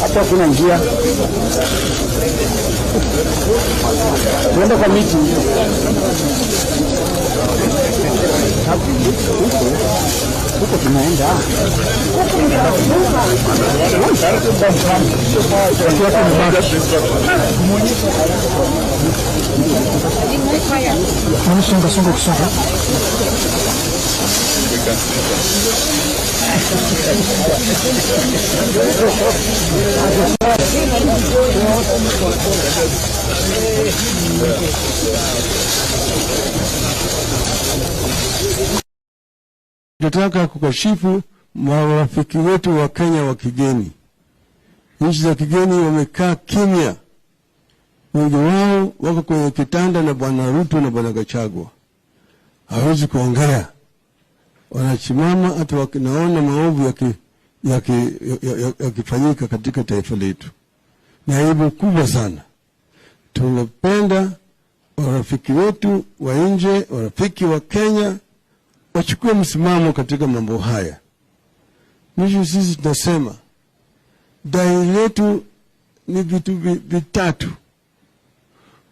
Hapa kuna njia. Tuende kwa miti. Huko tunaenda. Songa. Tunataka kukashifu marafiki wetu wa Kenya wa kigeni. Nchi za kigeni wamekaa kimya. Wengi wao wako kwenye kitanda na Bwana Ruto na Bwana Gachagua. Hawezi kuongea. Wanachimama hata wakinaona maovu yakifanyika katika taifa letu. Ni aibu kubwa sana. Tunapenda warafiki wetu wa nje, warafiki wa Kenya wachukue msimamo katika mambo haya. Sisi tunasema dai letu ni vitu vitatu.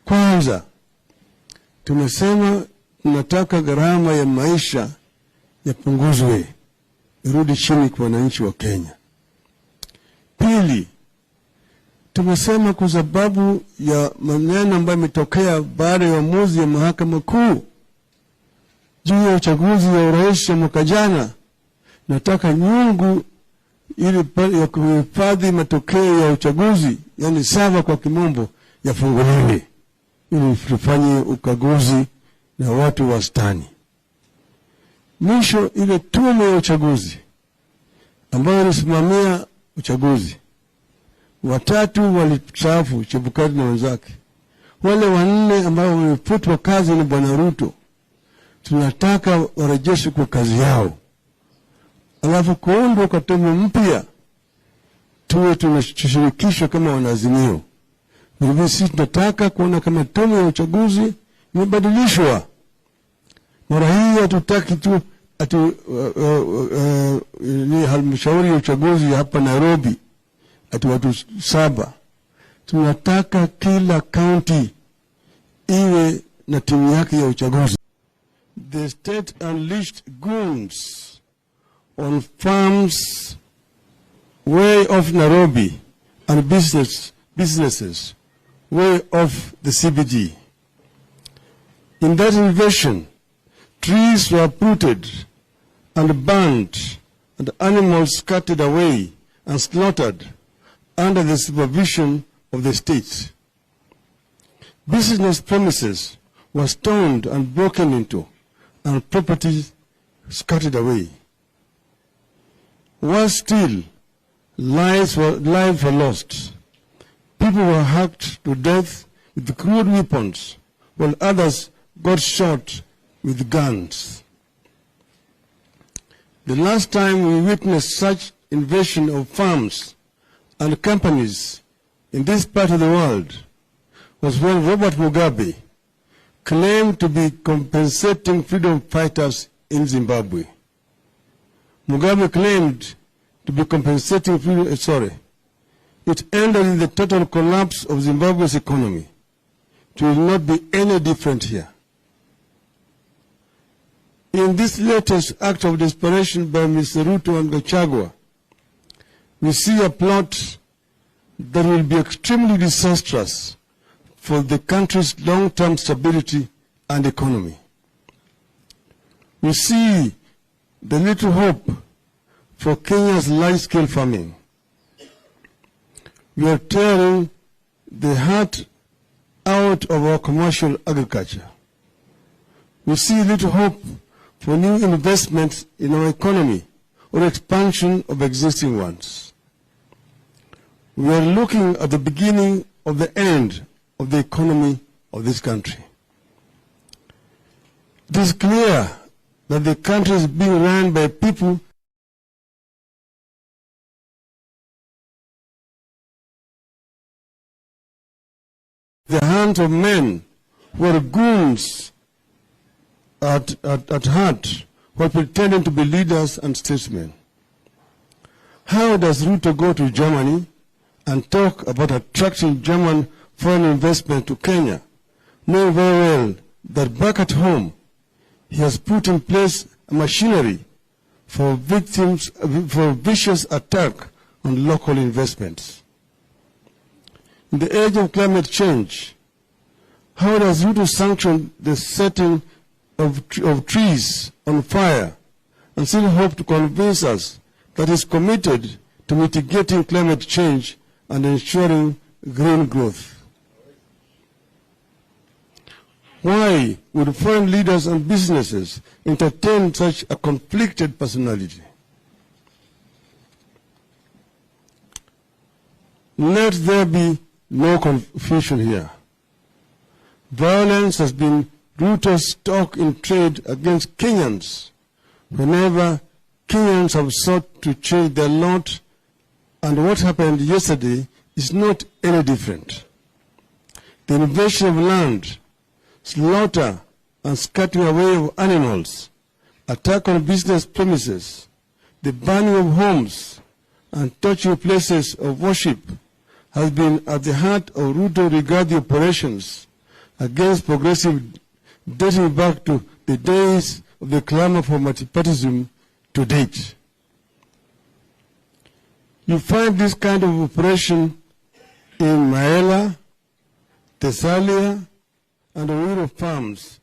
Kwanza, tumesema tunataka gharama ya maisha yapunguzwe, irudi chini kwa wananchi wa Kenya. Pili, tumesema kwa sababu ya maneno ambayo yametokea baada ya uamuzi ya mahakama kuu juu ya uchaguzi wa urais ya mwaka jana, nataka nyungu ili ya kuhifadhi matokeo ya uchaguzi, yani sava kwa kimombo, yafunguliwe ili tufanye ukaguzi na watu wastani. Mwisho, ile tume ya uchaguzi ambayo inasimamia uchaguzi, watatu walistaafu, Chebukati na wenzake. Wale wanne ambao wamefutwa kazi na Bwana Ruto, tunataka warejeshe kwa kazi yao. Alafu kuundwa kwa tume mpya, tuwe tunashirikishwa kama wanazimio. Hivyo sisi tunataka kuona kama tume ya uchaguzi imebadilishwa. Mara hii hatutaki tu ni halmashauri ya uchaguzi hapa Nairobi watu 7. Tunataka kila county iwe na timu yake ya uchaguzi. The state unleashed goons on farms way off Nairobi and businesses way off the CBD. In that invasion, trees were uprooted and burned and animals scattered away and slaughtered under the supervision of the state. Business premises were stoned and broken into and property scattered away. Worse still, lives were lost. People were hacked to death with crude weapons, while others got shot with guns. The last time we witnessed such invasion of farms and companies in this part of the world was when Robert Mugabe claimed to be compensating freedom fighters in Zimbabwe. Mugabe claimed to be compensating It ended in the total collapse of Zimbabwe's economy. It will not be any different here. In this latest act of desperation by Mr. Ruto and Gachagua, we see a plot that will be extremely disastrous for the country's long-term stability and economy. We see the little hope for Kenya's large-scale farming. We are tearing the heart out of our commercial agriculture. We see little hope for new investments in our economy or expansion of existing ones. We are looking at the beginning of the end of the economy of this country. It is clear that the country is being run by people the hands of men who are goons at heart, who are pretending to be leaders and statesmen. How does Ruto go to Germany and talk about attracting German foreign investment to Kenya, knowing very well that back at home he has put in place a machinery for vicious attack on local investments? In the age of climate change, how does Ruto sanction the setting of trees on fire and still hope to convince us that he is committed to mitigating climate change and ensuring green growth? Why would foreign leaders and businesses entertain such a conflicted personality? Let there be no confusion here. Violence has been Ruto's stock in trade against Kenyans whenever Kenyans have sought to change their lot, and what happened yesterday is not any different. The invasion of land, slaughter and scattering away of animals, attack on business premises, the burning of homes, and touching places of worship has been at the heart of Ruto regarding operations against progressive dating back to the days of the clamor for multipartyism to date. You find this kind of operation in Raila, Thessalia, and Uhuru farms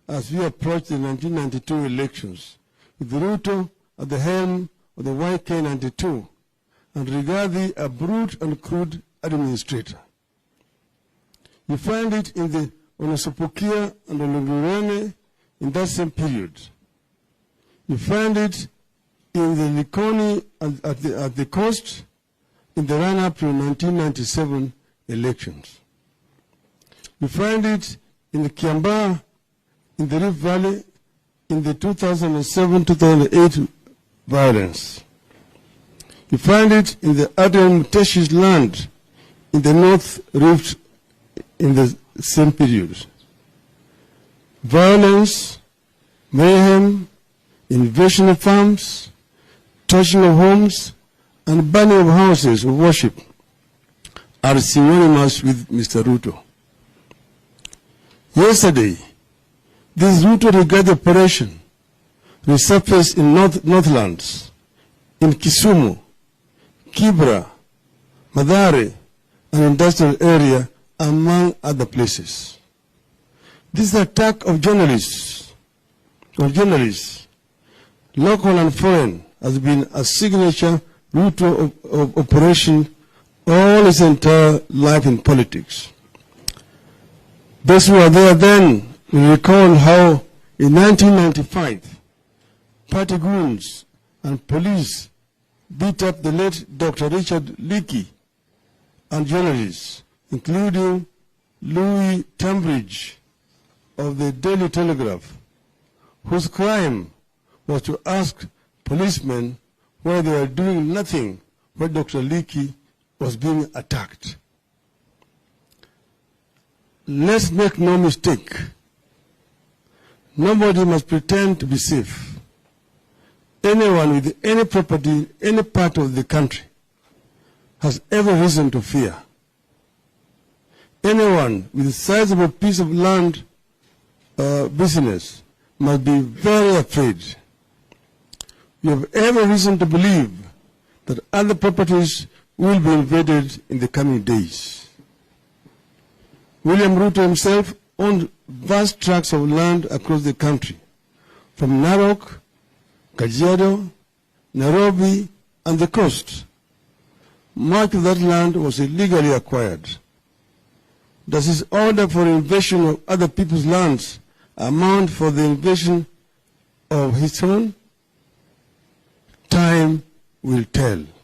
as we approach the 1992 elections, with Ruto at the helm of the YK92, and Rigathi a brute and crude administrator. You find it in the Onasopokia and Olungurene in that same period. You find it in the Likoni at the coast in the run-up to 1997 elections. You find it in the Kiambaa, in the Rift Valley, in the 2007-2008 violence. You find it in the Adrian Muteshi's land in the North Rift in the same period. Violence, mayhem, invasion of farms, torching of homes, and burning of houses of worship are synonymous with Mr. Ruto. Yesterday, this Ruto Rigathi operation resurfaced in Northlands, in Kisumu, Kibra, Mathare, and industrial area, among other places. This attack of journalists, local and foreign, has been a signature Ruto of operation all his entire life in politics. Those who were there then will recall how in 1995, party goons and police beat up the late Dr. Richard Leakey and journalists, including Louis Tambridge of the Daily Telegraph, whose crime was to ask policemen why they were doing nothing when Dr. Leakey was being attacked. Let's make no mistake. Nobody must pretend to be safe. Anyone with any property in any part of the country has every reason to fear. Anyone with a sizable piece of land business must be very afraid. You have every reason to believe that other properties will be invaded in the coming days. William Ruto himself owned vast tracts of land across the country, from Narok, Kajiado, Nairobi, and the coast. Much of that land was illegally acquired. Does his order for invasion of other people's lands amount for the invasion of his own? Time time will tell.